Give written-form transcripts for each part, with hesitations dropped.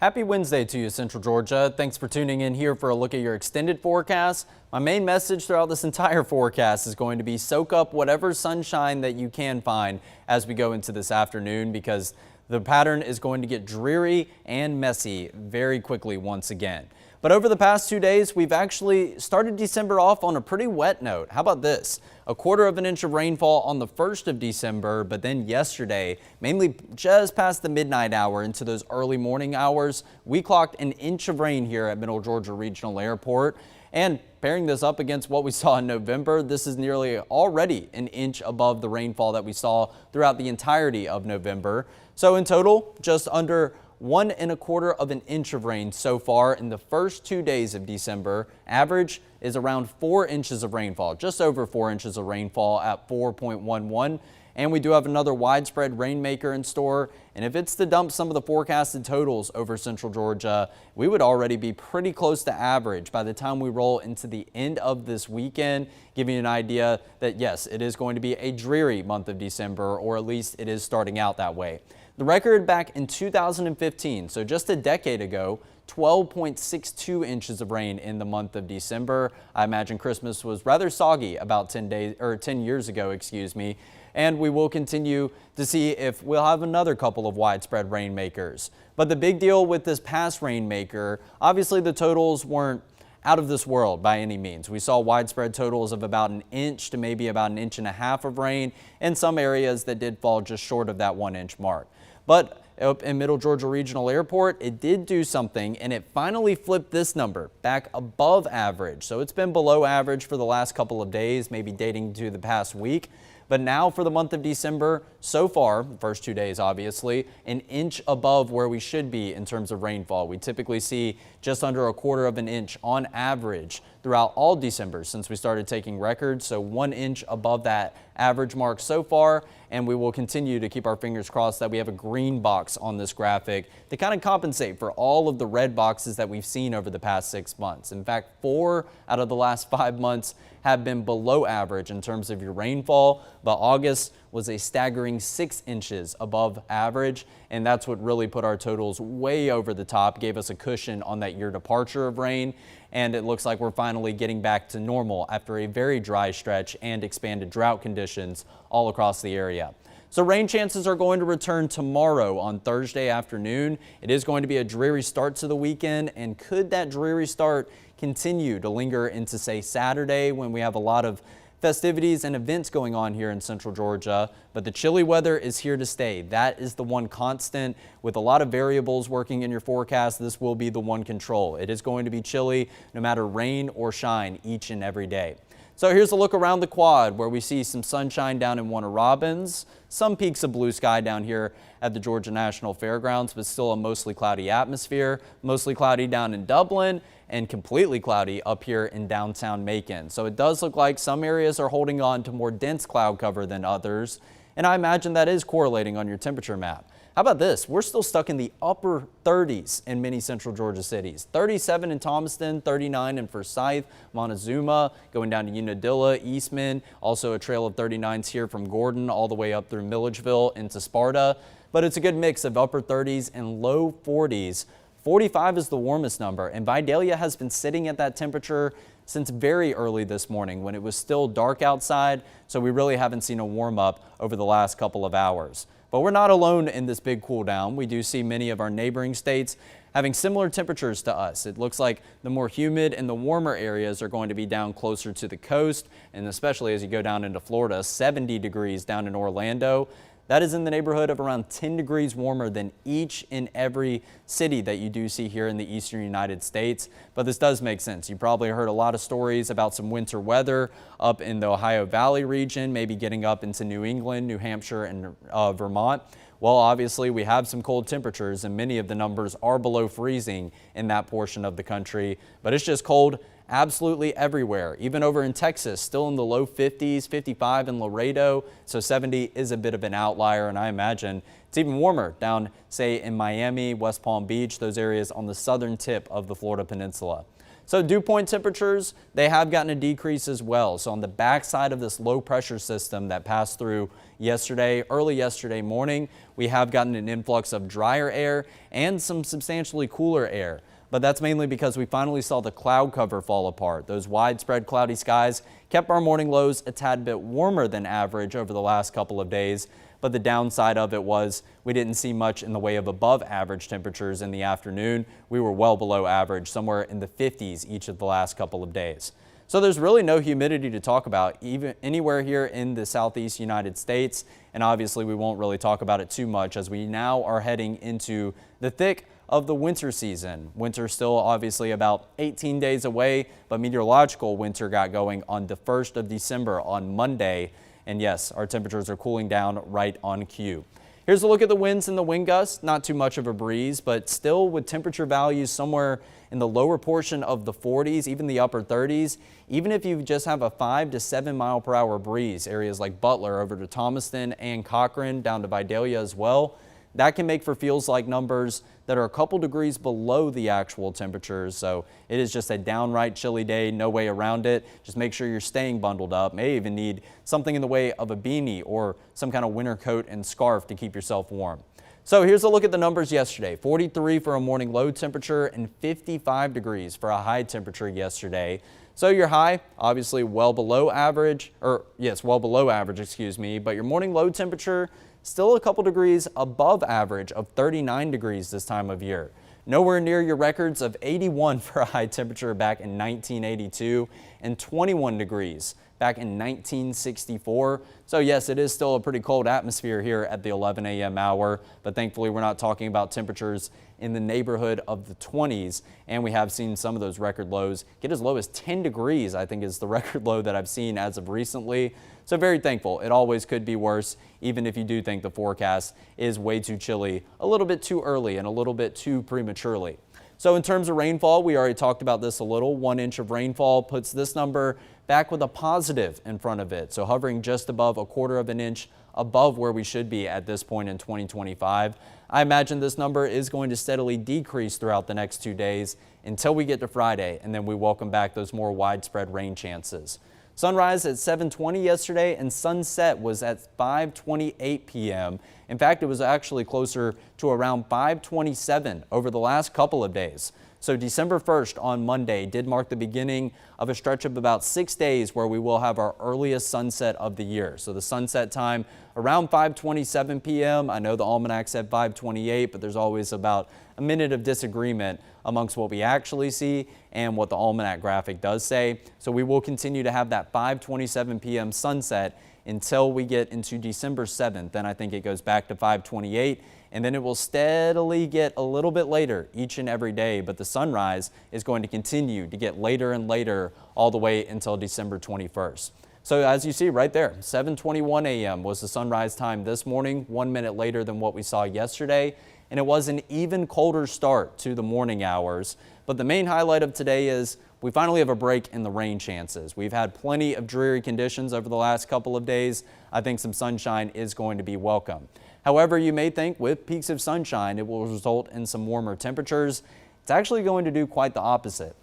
Happy Wednesday to you, Central Georgia. Thanks for tuning in here for a look at your extended forecast. My main message throughout this entire forecast is going to be soak up whatever sunshine that you can find as we go into this afternoon, because the pattern is going to get dreary and messy very quickly once again. But over the past 2 days, we've actually started December off on a pretty wet note. How about this? A quarter of an inch of rainfall on the 1st of December, but then yesterday, mainly just past the midnight hour into those early morning hours, we clocked an inch of rain here at Middle Georgia Regional Airport. And pairing this up against what we saw in November, this is nearly already an inch above the rainfall that we saw throughout the entirety of November. So in total, just under 1¼ of an inch of rain so far in the first 2 days of December. Average is around 4 inches of rainfall, just over 4 inches of rainfall at 4.11. And we do have another widespread rainmaker in store. And if it's to dump some of the forecasted totals over Central Georgia, we would already be pretty close to average by the time we roll into the end of this weekend, giving you an idea that yes, it is going to be a dreary month of December, or at least it is starting out that way. The record back in 2015, so just a decade ago, 12.62 inches of rain in the month of December. I imagine Christmas was rather soggy about 10 years ago, excuse me. And we will continue to see if we'll have another couple of widespread rainmakers. But the big deal with this past rainmaker, obviously the totals weren't out of this world by any means. We saw widespread totals of about an inch to maybe about an inch and a half of rain in some areas that did fall just short of that 1 inch mark. But up in Middle Georgia Regional Airport, it did do something, and it finally flipped this number back above average. So it's been below average for the last couple of days, maybe dating to the past week. But now for the month of December, so far, first 2 days obviously, an inch above where we should be in terms of rainfall. We typically see just under 1/4 of an inch on average throughout all December since we started taking records. So 1 inch above that average mark so far, and we will continue to keep our fingers crossed that we have a green box on this graphic to kind of compensate for all of the red boxes that we've seen over the past 6 months. In fact, 4 out of the last 5 months have been below average in terms of your rainfall, but August was a staggering 6 inches above average, and that's what really put our totals way over the top, gave us a cushion on that year departure of rain, and it looks like we're finally getting back to normal after a very dry stretch and expanded drought conditions all across the area. So rain chances are going to return tomorrow on Thursday afternoon. It is going to be a dreary start to the weekend, and could that dreary start continue to linger into, say, Saturday, when we have a lot of festivities and events going on here in Central Georgia. But the chilly weather is here to stay. That is the one constant. With a lot of variables working in your forecast, this will be the one control. It is going to be chilly no matter rain or shine each and every day. So here's a look around the quad, where we see some sunshine down in Warner Robins, some peaks of blue sky down here at the Georgia National Fairgrounds, but still a mostly cloudy atmosphere, mostly cloudy down in Dublin, and completely cloudy up here in downtown Macon. So it does look like some areas are holding on to more dense cloud cover than others, and I imagine that is correlating on your temperature map. How about this? We're still stuck in the upper 30s in many Central Georgia cities. 37 in Thomaston, 39 in Forsyth, Montezuma, going down to Unadilla, Eastman, also a trail of 39s here from Gordon all the way up through Milledgeville into Sparta. But it's a good mix of upper 30s and low 40s. 45 is the warmest number, and Vidalia has been sitting at that temperature since very early this morning when it was still dark outside, so we really haven't seen a warm up over the last couple of hours. But we're not alone in this big cool down. We do see many of our neighboring states having similar temperatures to us. It looks like the more humid and the warmer areas are going to be down closer to the coast, and especially as you go down into Florida, 70 degrees down in Orlando. That is in the neighborhood of around 10 degrees warmer than each and every city that you do see here in the eastern United States. But this does make sense. You probably heard a lot of stories about some winter weather up in the Ohio Valley region, maybe getting up into New England, New Hampshire, and Vermont. Well, obviously we have some cold temperatures, and many of the numbers are below freezing in that portion of the country, but it's just cold absolutely everywhere. Even over in Texas, still in the low 50s, 55 in Laredo, so 70 is a bit of an outlier, and I imagine it's even warmer down, say, in Miami, West Palm Beach, those areas on the southern tip of the Florida Peninsula. So dew point temperatures, they have gotten a decrease as well. So on the backside of this low pressure system that passed through yesterday, early yesterday morning, we have gotten an influx of drier air and some substantially cooler air. But that's mainly because we finally saw the cloud cover fall apart. Those widespread cloudy skies kept our morning lows a tad bit warmer than average over the last couple of days. But the downside of it was we didn't see much in the way of above average temperatures in the afternoon. We were well below average, somewhere in the 50s each of the last couple of days. So there's really no humidity to talk about even anywhere here in the southeast United States. And obviously we won't really talk about it too much as we now are heading into the thick of the winter season. Winter's still obviously about 18 days away, but meteorological winter got going on the 1st of December on Monday. And yes, our temperatures are cooling down right on cue. Here's a look at the winds and the wind gusts. Not too much of a breeze, but still with temperature values somewhere in the lower portion of the 40s, even the upper 30s. Even if you just have a 5 to 7 mile per hour breeze, areas like Butler over to Thomaston and Cochran down to Vidalia as well, that can make for feels like numbers that are a couple degrees below the actual temperatures. So it is just a downright chilly day, no way around it. Just make sure you're staying bundled up. May even need something in the way of a beanie or some kind of winter coat and scarf to keep yourself warm. So here's a look at the numbers yesterday. 43 for a morning low temperature and 55 degrees for a high temperature yesterday. So your high, obviously well below average, but your morning low temperature still a couple degrees above average of 39 degrees this time of year. Nowhere near your records of 81 for a high temperature back in 1982 and 21 degrees back in 1964. So yes, it is still a pretty cold atmosphere here at the 11 a.m. hour, but thankfully we're not talking about temperatures in the neighborhood of the 20s, and we have seen some of those record lows get as low as 10 degrees, I think is the record low that I've seen as of recently. So very thankful. It always could be worse, even if you do think the forecast is way too chilly, a little bit too early and a little bit too prematurely. So in terms of rainfall, we already talked about this a little. 1 inch of rainfall puts this number back with a positive in front of it. So hovering just above 1/4 of an inch above where we should be at this point in 2025. I imagine this number is going to steadily decrease throughout the next 2 days until we get to Friday, and then we welcome back those more widespread rain chances. Sunrise at 7:20 yesterday and sunset was at 5:28 p.m. In fact, it was actually closer to around 5:27 over the last couple of days. So December 1st on Monday did mark the beginning of a stretch of about 6 days where we will have our earliest sunset of the year. So the sunset time around 5:27 p.m. I know the almanac said 5:28, but there's always about a minute of disagreement amongst what we actually see and what the almanac graphic does say. So we will continue to have that 5:27 p.m. sunset until we get into December 7th. Then I think it goes back to 5:28. And then it will steadily get a little bit later each and every day, but the sunrise is going to continue to get later and later all the way until December 21st. So as you see right there, 7:21 a.m. was the sunrise time this morning, 1 minute later than what we saw yesterday. And it was an even colder start to the morning hours. But the main highlight of today is we finally have a break in the rain chances. We've had plenty of dreary conditions over the last couple of days. I think some sunshine is going to be welcome. However, you may think with peaks of sunshine, it will result in some warmer temperatures. It's actually going to do quite the opposite.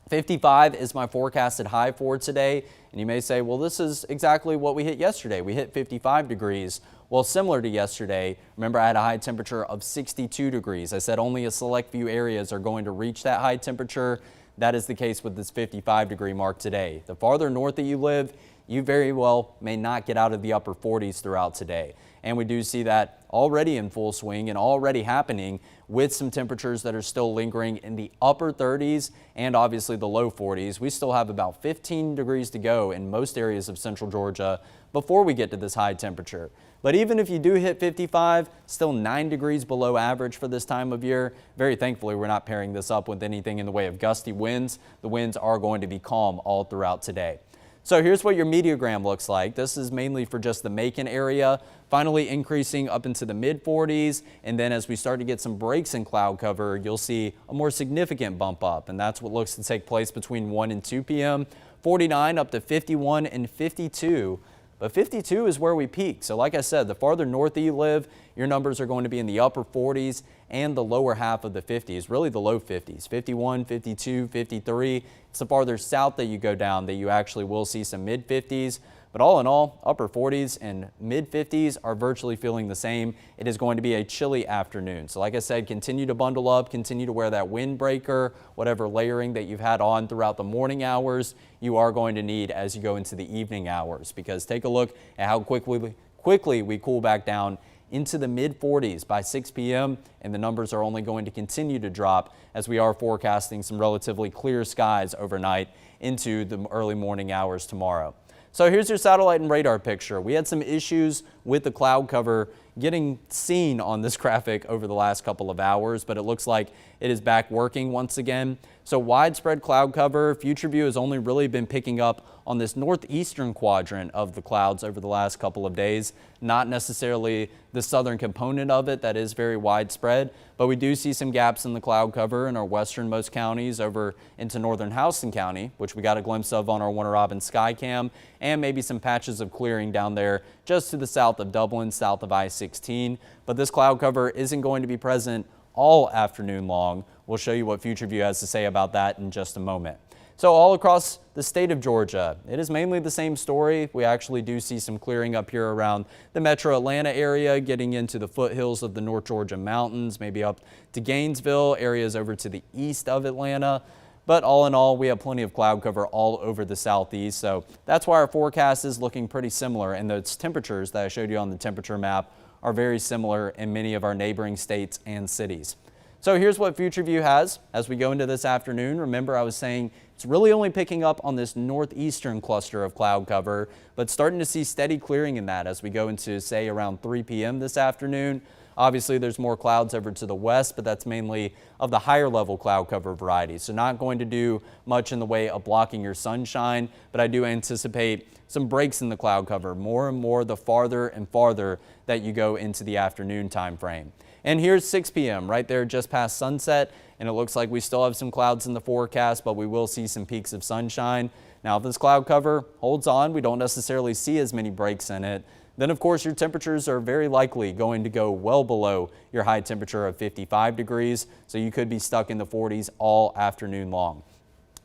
55 is my forecasted high for today. And you may say, well, this is exactly what we hit yesterday. We hit 55 degrees. Well, similar to yesterday, remember I had a high temperature of 62 degrees. I said only a select few areas are going to reach that high temperature. That is the case with this 55 degree mark today. The farther north that you live, you very well may not get out of the upper 40s throughout today. And we do see that already in full swing and already happening with some temperatures that are still lingering in the upper 30s and obviously the low 40s. We still have about 15 degrees to go in most areas of central Georgia before we get to this high temperature. But even if you do hit 55, still 9 degrees below average for this time of year. Very thankfully, we're not pairing this up with anything in the way of gusty winds. The winds are going to be calm all throughout today. So here's what your meteogram looks like. This is mainly for just the Macon area, finally increasing up into the mid 40s. And then as we start to get some breaks in cloud cover, you'll see a more significant bump up. And that's what looks to take place between 1 and 2 p.m. 49 up to 51 and 52. but 52 is where we peak. So like I said, the farther north you live, your numbers are going to be in the upper 40s and the lower half of the 50s, really the low 50s, 51, 52, 53. It's the farther south that you go down that you actually will see some mid 50s. But all in all, upper 40s and mid 50s are virtually feeling the same. It is going to be a chilly afternoon. So like I said, continue to bundle up, continue to wear that windbreaker, whatever layering that you've had on throughout the morning hours, you are going to need as you go into the evening hours, because take a look at how quickly we cool back down into the mid 40s by 6 p.m. and the numbers are only going to continue to drop as we are forecasting some relatively clear skies overnight into the early morning hours tomorrow. So here's your satellite and radar picture. We had some issues with the cloud cover getting seen on this graphic over the last couple of hours, but it looks like it is back working once again. So widespread cloud cover. Future View has only really been picking up on this northeastern quadrant of the clouds over the last couple of days, not necessarily the southern component of it that is very widespread, but we do see some gaps in the cloud cover in our westernmost counties over into northern Houston County, which we got a glimpse of on our Warner Robins Skycam, and maybe some patches of clearing down there just to the south of Dublin, south of I-16. But this cloud cover isn't going to be present all afternoon long. We'll show you what Future View has to say about that in just a moment. So all across the state of Georgia, it is mainly the same story. We actually do see some clearing up here around the metro Atlanta area, getting into the foothills of the North Georgia mountains, maybe up to Gainesville, areas over to the east of Atlanta. But all in all, we have plenty of cloud cover all over the southeast. So that's why our forecast is looking pretty similar. And those temperatures that I showed you on the temperature map are very similar in many of our neighboring states and cities. So here's what Future View has as we go into this afternoon. Remember, I was saying it's really only picking up on this northeastern cluster of cloud cover, but starting to see steady clearing in that as we go into, say, around 3 p.m. this afternoon. Obviously, there's more clouds over to the west, but that's mainly of the higher level cloud cover variety. So not going to do much in the way of blocking your sunshine, but I do anticipate some breaks in the cloud cover more and more the farther and farther that you go into the afternoon time frame. And here's 6 p.m. right there just past sunset, and it looks like we still have some clouds in the forecast, but we will see some peaks of sunshine. Now, if this cloud cover holds on, we don't necessarily see as many breaks in it. Then, of course, your temperatures are very likely going to go well below your high temperature of 55 degrees, so you could be stuck in the 40s all afternoon long.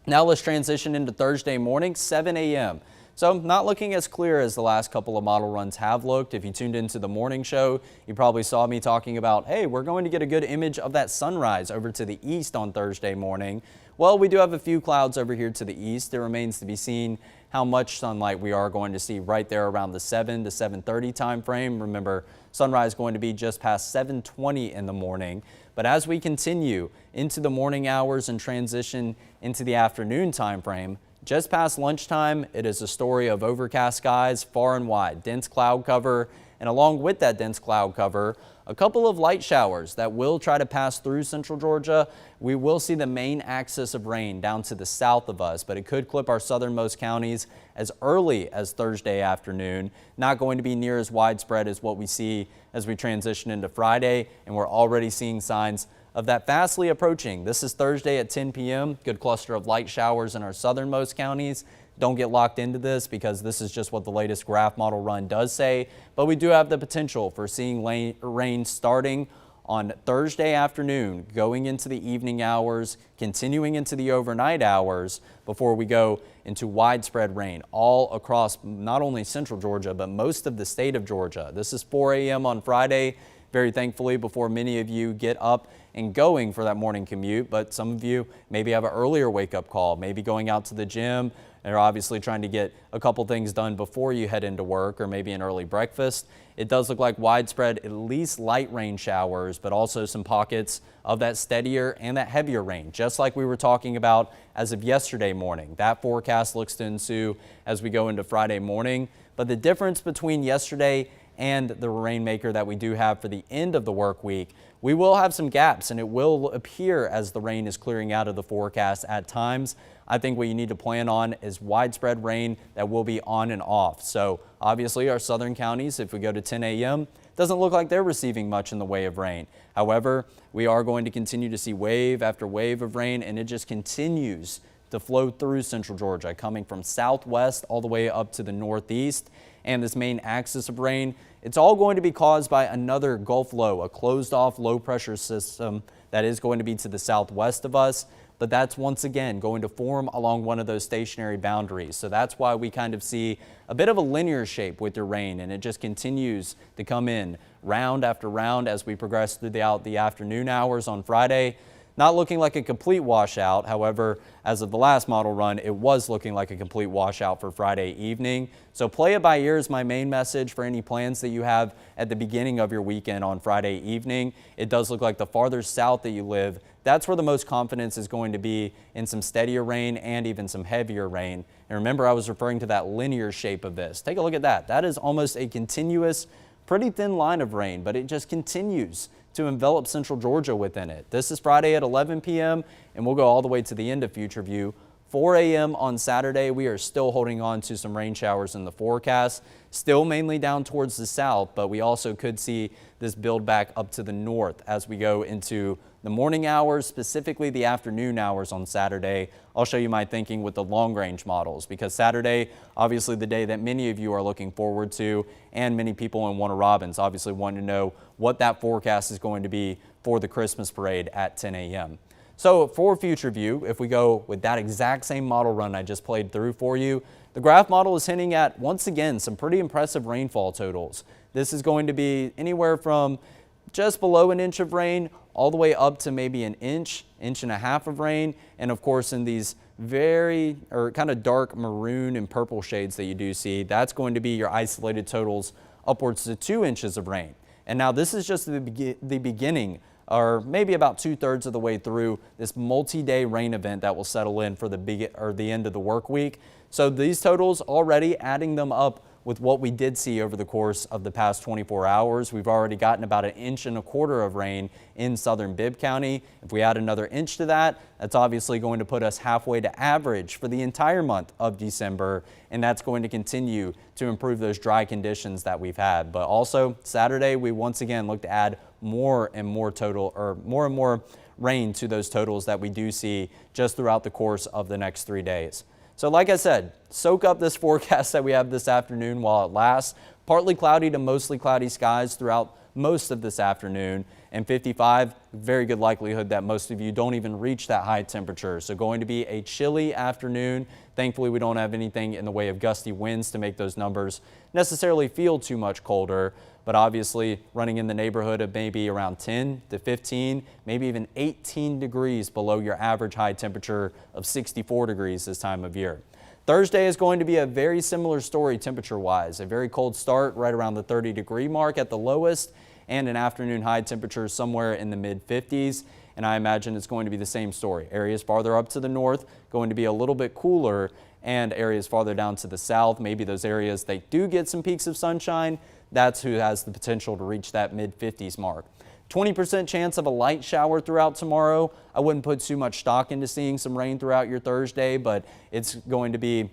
Now let's transition into Thursday morning, 7 a.m. So not looking as clear as the last couple of model runs have looked. If you tuned into the morning show, you probably saw me talking about, hey, we're going to get a good image of that sunrise over to the east on Thursday morning. Well, we do have a few clouds over here to the east. It remains to be seen how much sunlight we are going to see right there around the 7 to 7:30 time frame. Remember, sunrise going to be just past 7:20 in the morning. But as we continue into the morning hours and transition into the afternoon time frame, just past lunchtime, it is a story of overcast skies far and wide, dense cloud cover, and along with that dense cloud cover, a couple of light showers that will try to pass through central Georgia. We will see the main axis of rain down to the south of us, but it could clip our southernmost counties as early as Thursday afternoon. Not going to be near as widespread as what we see as we transition into Friday, and we're already seeing signs of that fastly approaching. This is Thursday at 10 p.m. Good cluster of light showers in our southernmost counties. Don't get locked into this because this is just what the latest graph model run does say, but we do have the potential for seeing rain starting on Thursday afternoon, going into the evening hours, continuing into the overnight hours before we go into widespread rain all across not only central Georgia, but most of the state of Georgia. This is 4 a.m. on Friday. Very thankfully, before many of you get up and going for that morning commute, but some of you maybe have an earlier wake-up call, maybe going out to the gym. They're obviously trying to get a couple things done before you head into work, or maybe an early breakfast. It does look like widespread, at least light rain showers, but also some pockets of that steadier and that heavier rain, just like we were talking about as of yesterday morning. That forecast looks to ensue as we go into Friday morning. But the difference between yesterday and the rainmaker that we do have for the end of the work week, we will have some gaps, and it will appear as the rain is clearing out of the forecast at times. I think what you need to plan on is widespread rain that will be on and off. So obviously our southern counties, if we go to 10 a.m., doesn't look like they're receiving much in the way of rain. However, we are going to continue to see wave after wave of rain, and it just continues to flow through central Georgia, coming from southwest all the way up to the northeast. and this main axis of rain, it's all going to be caused by another Gulf low, a closed off low pressure system that is going to be to the southwest of us. But that's once again going to form along one of those stationary boundaries. So that's why we kind of see a bit of a linear shape with your rain, and it just continues to come in round after round as we progress throughout the afternoon hours on Friday. Not looking like a complete washout. However, as of the last model run, it was looking like a complete washout for Friday evening. So play it by ear is my main message for any plans that you have at the beginning of your weekend on Friday evening. It does look like the farther south that you live, that's where the most confidence is going to be in some steadier rain and even some heavier rain. And remember, I was referring to that linear shape of this. Take a look at that. That is almost a continuous, pretty thin line of rain, but it just continues to envelop central Georgia within it. This is Friday at 11 p.m. and we'll go all the way to the end of Future View. 4 a.m. on Saturday, we are still holding on to some rain showers in the forecast, still mainly down towards the south, but we also could see this build back up to the north as we go into the morning hours, specifically the afternoon hours on Saturday. I'll show you my thinking with the long range models, because Saturday, obviously the day that many of you are looking forward to, and many people in Warner Robins obviously want to know what that forecast is going to be for the Christmas parade at 10 a.m. So for Future View, if we go with that exact same model run I just played through for you, the graph model is hinting at, once again, some pretty impressive rainfall totals. This is going to be anywhere from just below an inch of rain all the way up to maybe an inch, inch and a half of rain. And of course, in these very kind of dark maroon and purple shades that you do see, that's going to be your isolated totals upwards to 2 inches of rain. And now this is just the beginning, or maybe about 2/3 of the way through this multi-day rain event that will settle in for the end of the work week. So these totals already, adding them up with what we did see over the course of the past 24 hours, we've already gotten about 1.25 inches of rain in southern Bibb County. If we add another inch to that, that's obviously going to put us halfway to average for the entire month of December, and that's going to continue to improve those dry conditions that we've had. But also Saturday, we once again look to add more and more rain to those totals that we do see just throughout the course of the next 3 days. So like I said, soak up this forecast that we have this afternoon while it lasts. Partly cloudy to mostly cloudy skies throughout most of this afternoon, and 55, very good likelihood that most of you don't even reach that high temperature. So going to be a chilly afternoon. Thankfully, we don't have anything in the way of gusty winds to make those numbers necessarily feel too much colder, but obviously running in the neighborhood of maybe around 10 to 15, maybe even 18 degrees below your average high temperature of 64 degrees this time of year. Thursday is going to be a very similar story temperature-wise. A very cold start right around the 30-degree mark at the lowest, and an afternoon high temperature somewhere in the mid-50s. And I imagine it's going to be the same story. Areas farther up to the north going to be a little bit cooler, and areas farther down to the south, maybe those areas they do get some peaks of sunshine, that's who has the potential to reach that mid-50s mark. 20% chance of a light shower throughout tomorrow. I wouldn't put too much stock into seeing some rain throughout your Thursday, but it's going to be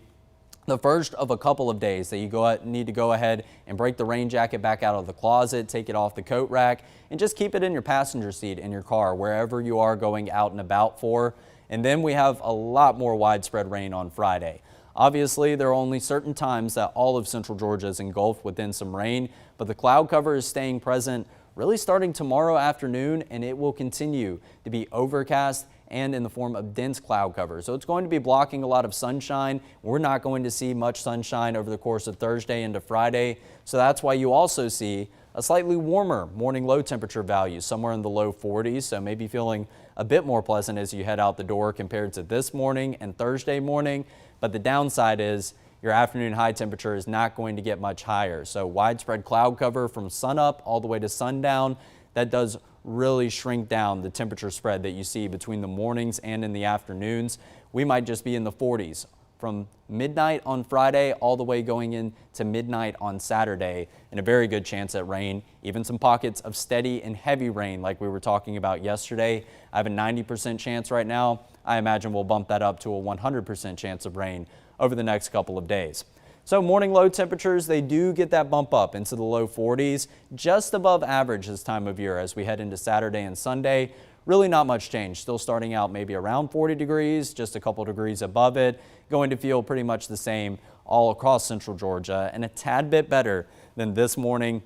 the first of a couple of days that you need to go ahead and break the rain jacket back out of the closet, take it off the coat rack, and just keep it in your passenger seat in your car, wherever you are going out and about for. And then we have a lot more widespread rain on Friday. Obviously, there are only certain times that all of central Georgia is engulfed within some rain, but the cloud cover is staying present really starting tomorrow afternoon, and it will continue to be overcast and in the form of dense cloud cover. So it's going to be blocking a lot of sunshine. We're not going to see much sunshine over the course of Thursday into Friday. So that's why you also see a slightly warmer morning low temperature value, somewhere in the low 40s. So maybe feeling a bit more pleasant as you head out the door compared to this morning and Thursday morning. But the downside is your afternoon high temperature is not going to get much higher. So widespread cloud cover from sunup all the way to sundown. That does really shrink down the temperature spread that you see between the mornings and in the afternoons. We might just be in the 40s from midnight on Friday all the way going into midnight on Saturday, and a very good chance at rain, even some pockets of steady and heavy rain like we were talking about yesterday. I have a 90% chance right now. I imagine we'll bump that up to a 100% chance of rain over the next couple of days. So morning low temperatures, they do get that bump up into the low 40s, just above average this time of year as we head into Saturday and Sunday. really not much change. Still starting out maybe around 40 degrees, just a couple degrees above it. Going to feel pretty much the same all across central Georgia and a tad bit better than this morning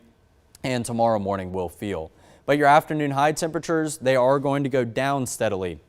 and tomorrow morning will feel. But your afternoon high temperatures, they are going to go down steadily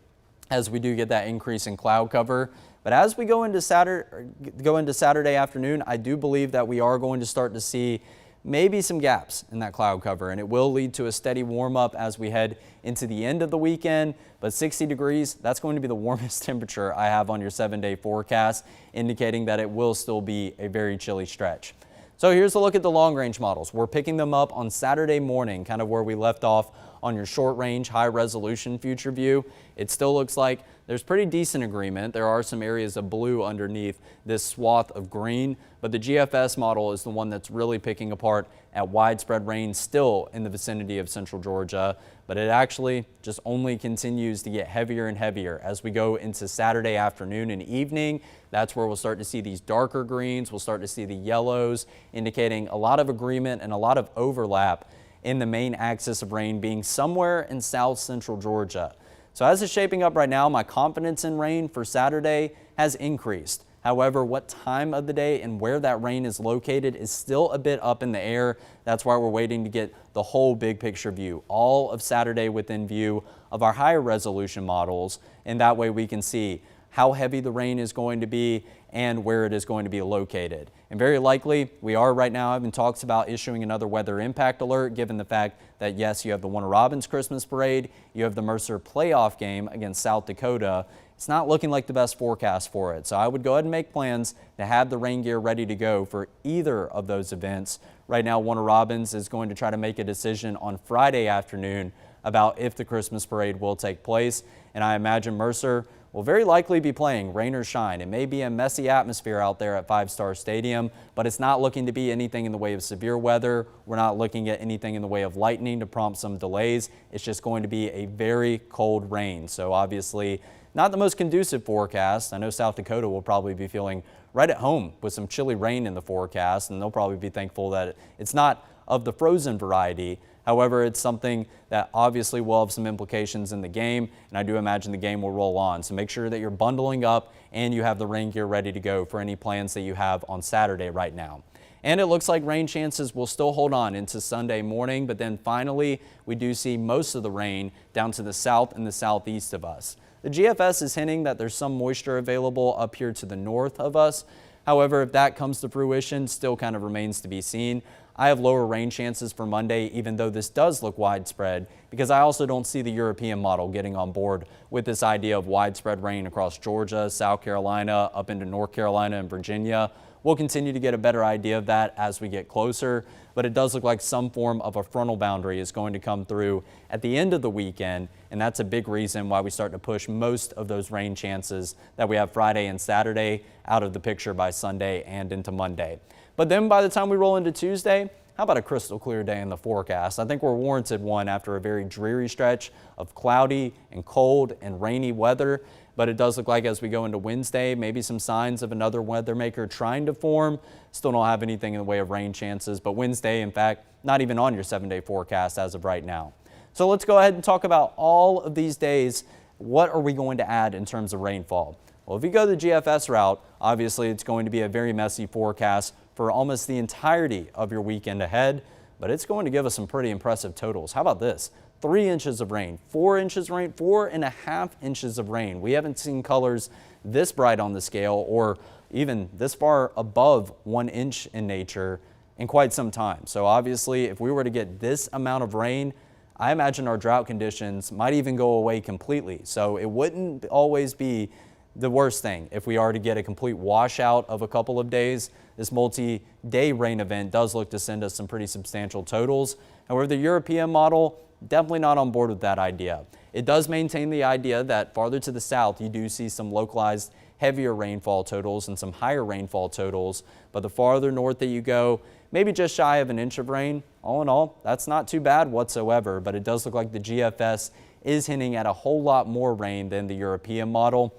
as we do get that increase in cloud cover. But as we go into Saturday afternoon, I do believe that we are going to start to see maybe some gaps in that cloud cover, and it will lead to a steady warm up as we head into the end of the weekend. But 60 degrees, that's going to be the warmest temperature I have on your 7-day forecast, indicating that it will still be a very chilly stretch. So here's a look at the long range models. We're picking them up on Saturday morning, kind of where we left off on your short range, high resolution future view. It still looks like there's pretty decent agreement. There are some areas of blue underneath this swath of green, but the GFS model is the one that's really picking apart at widespread rain still in the vicinity of central Georgia. But it actually just only continues to get heavier and heavier as we go into Saturday afternoon and evening. That's where we'll start to see these darker greens. We'll start to see the yellows, indicating a lot of agreement and a lot of overlap in the main axis of rain being somewhere in south central Georgia. So as it's shaping up right now, my confidence in rain for Saturday has increased. However, what time of the day and where that rain is located is still a bit up in the air. That's why we're waiting to get the whole big picture view, all of Saturday within view of our higher resolution models. And that way we can see how heavy the rain is going to be and where it is going to be located. And very likely, we are right now having talks about issuing another weather impact alert, given the fact that, yes, you have the Warner Robins Christmas Parade, you have the Mercer playoff game against South Dakota. It's not looking like the best forecast for it. So I would go ahead and make plans to have the rain gear ready to go for either of those events. Right now, Warner Robins is going to try to make a decision on Friday afternoon about if the Christmas Parade will take place. And I imagine Mercer will very likely be playing rain or shine. It may be a messy atmosphere out there at Five Star Stadium, but it's not looking to be anything in the way of severe weather. We're not looking at anything in the way of lightning to prompt some delays. It's just going to be a very cold rain. So obviously not the most conducive forecast. I know South Dakota will probably be feeling right at home with some chilly rain in the forecast, and they'll probably be thankful that it's not of the frozen variety. However, it's something that obviously will have some implications in the game, and I do imagine the game will roll on. So make sure that you're bundling up and you have the rain gear ready to go for any plans that you have on Saturday right now. And it looks like rain chances will still hold on into Sunday morning, but then finally we do see most of the rain down to the south and the southeast of us. The GFS is hinting that there's some moisture available up here to the north of us. However, if that comes to fruition, still kind of remains to be seen. I have lower rain chances for Monday, even though this does look widespread, because I also don't see the European model getting on board with this idea of widespread rain across Georgia, South Carolina, up into North Carolina and Virginia. We'll continue to get a better idea of that as we get closer, but it does look like some form of a frontal boundary is going to come through at the end of the weekend, and that's a big reason why we start to push most of those rain chances that we have Friday and Saturday out of the picture by Sunday and into Monday. But then by the time we roll into Tuesday, how about a crystal clear day in the forecast? I think we're warranted one after a very dreary stretch of cloudy and cold and rainy weather. But it does look like as we go into Wednesday, maybe some signs of another weather maker trying to form. Still don't have anything in the way of rain chances, but Wednesday, in fact, not even on your 7-day forecast as of right now. So let's go ahead and talk about all of these days. What are we going to add in terms of rainfall? Well, if you go the GFS route, obviously it's going to be a very messy forecast for almost the entirety of your weekend ahead, but it's going to give us some pretty impressive totals. How about this? 3 inches of rain, 4 inches of rain, 4.5 inches of rain. We haven't seen colors this bright on the scale or even this far above 1 inch in nature in quite some time. So obviously, if we were to get this amount of rain, I imagine our drought conditions might even go away completely. So it wouldn't always be the worst thing if we are to get a complete washout of a couple of days. This multi-day rain event does look to send us some pretty substantial totals. However, the European model, definitely not on board with that idea. It does maintain the idea that farther to the south, you do see some localized heavier rainfall totals and some higher rainfall totals. But the farther north that you go, maybe just shy of 1 inch of rain. All in all, that's not too bad whatsoever, but it does look like the GFS is hinting at a whole lot more rain than the European model.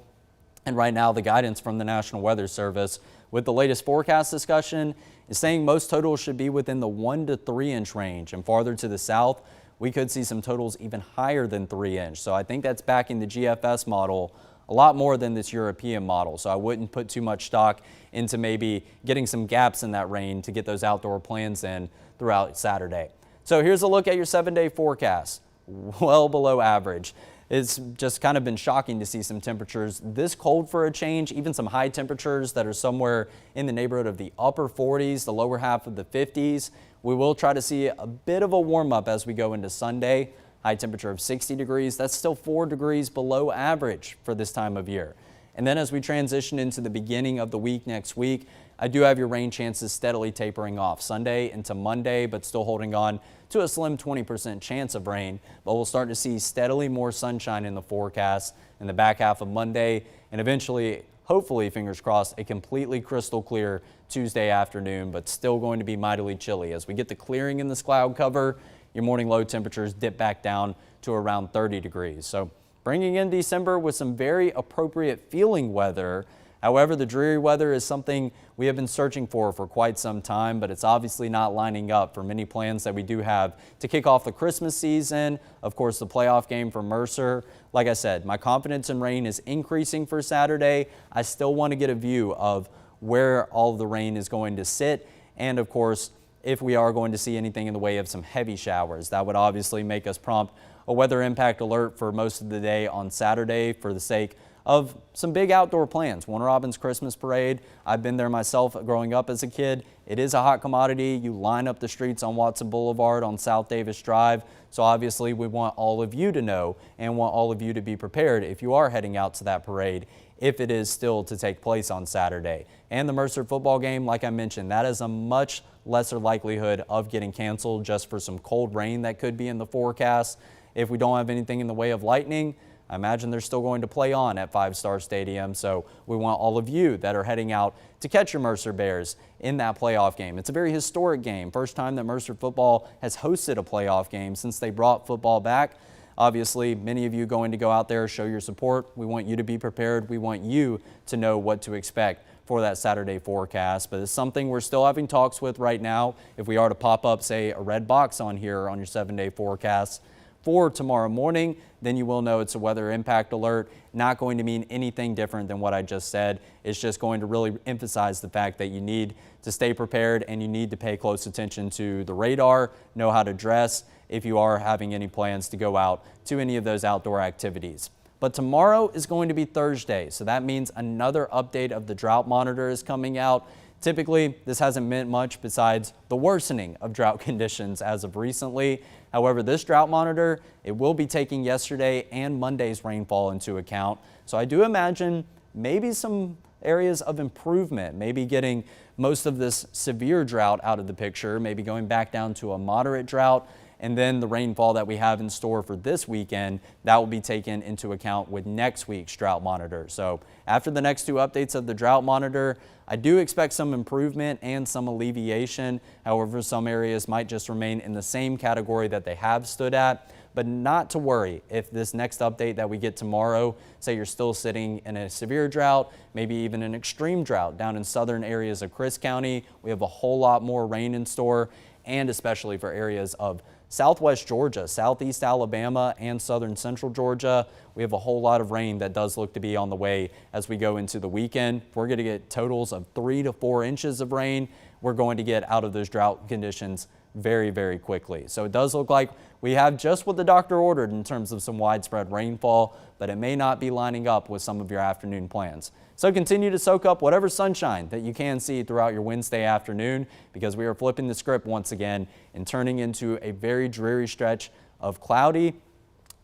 And right now, the guidance from the National Weather Service with the latest forecast discussion is saying most totals should be within the 1 to 3 inch range. And farther to the south, we could see some totals even higher than 3 inch. So I think that's backing the GFS model a lot more than this European model. So I wouldn't put too much stock into maybe getting some gaps in that rain to get those outdoor plans in throughout Saturday. So here's a look at your 7-day forecast. Well below average. It's just kind of been shocking to see some temperatures this cold for a change, even some high temperatures that are somewhere in the neighborhood of the upper 40s, the lower half of the 50s. We will try to see a bit of a warm up as we go into Sunday. High temperature of 60 degrees. That's still 4 degrees below average for this time of year. And then as we transition into the beginning of the week next week, I do have your rain chances steadily tapering off Sunday into Monday, but still holding on to a slim 20% chance of rain. But we'll start to see steadily more sunshine in the forecast in the back half of Monday, and eventually, hopefully, fingers crossed, a completely crystal clear Tuesday afternoon, but still going to be mightily chilly. As we get the clearing in this cloud cover, your morning low temperatures dip back down to around 30 degrees. So bringing in December with some very appropriate feeling weather. However, the dreary weather is something we have been searching for quite some time, but it's obviously not lining up for many plans that we do have to kick off the Christmas season. Of course, the playoff game for Mercer. Like I said, my confidence in rain is increasing for Saturday. I still want to get a view of where all of the rain is going to sit, and of course, if we are going to see anything in the way of some heavy showers. That would obviously make us prompt a weather impact alert for most of the day on Saturday for the sake of some big outdoor plans. Warner Robins Christmas Parade, I've been there myself growing up as a kid. It is a hot commodity. You line up the streets on Watson Boulevard on South Davis Drive. So obviously we want all of you to know and want all of you to be prepared if you are heading out to that parade, if it is still to take place on Saturday. And the Mercer football game, like I mentioned, that is a much lesser likelihood of getting canceled just for some cold rain that could be in the forecast. If we don't have anything in the way of lightning, I imagine they're still going to play on at Five Star Stadium, so we want all of you that are heading out to catch your Mercer Bears in that playoff game. It's a very historic game. First time that Mercer football has hosted a playoff game since they brought football back. Obviously, many of you going to go out there, show your support. We want you to be prepared. We want you to know what to expect for that Saturday forecast, but it's something we're still having talks with right now. If we are to pop up, say, a red box on here on your 7-day forecast for tomorrow morning, then you will know it's a weather impact alert. Not going to mean anything different than what I just said. It's just going to really emphasize the fact that you need to stay prepared and you need to pay close attention to the radar, know how to dress if you are having any plans to go out to any of those outdoor activities. But tomorrow is going to be Thursday, so that means another update of the drought monitor is coming out. Typically, this hasn't meant much besides the worsening of drought conditions as of recently. However, this drought monitor, it will be taking yesterday and Monday's rainfall into account. So I do imagine maybe some areas of improvement, maybe getting most of this severe drought out of the picture, maybe going back down to a moderate drought. And then the rainfall that we have in store for this weekend, that will be taken into account with next week's drought monitor. So after the next two updates of the drought monitor, I do expect some improvement and some alleviation. However, some areas might just remain in the same category that they have stood at. But not to worry if this next update that we get tomorrow, say you're still sitting in a severe drought, maybe even an extreme drought down in southern areas of Chris County. We have a whole lot more rain in store, and especially for areas of Southwest Georgia, Southeast Alabama, and Southern Central Georgia. We have a whole lot of rain that does look to be on the way as we go into the weekend. We're going to get totals of 3 to 4 inches of rain. We're going to get out of those drought conditions very, very quickly. So it does look like we have just what the doctor ordered in terms of some widespread rainfall, but it may not be lining up with some of your afternoon plans. So continue to soak up whatever sunshine that you can see throughout your Wednesday afternoon, because we are flipping the script once again and turning into a very dreary stretch of cloudy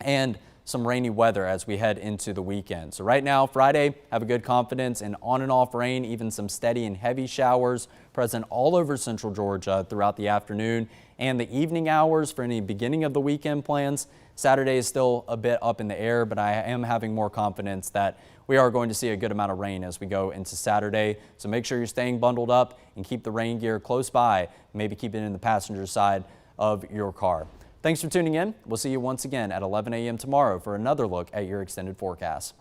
and some rainy weather as we head into the weekend. So right now, Friday, have a good confidence in on and off rain, even some steady and heavy showers present all over central Georgia throughout the afternoon and the evening hours for any beginning of the weekend plans. Saturday is still a bit up in the air, but I am having more confidence that we are going to see a good amount of rain as we go into Saturday. So make sure you're staying bundled up and keep the rain gear close by, maybe keep it in the passenger side of your car. Thanks for tuning in. We'll see you once again at 11 a.m. tomorrow for another look at your extended forecast.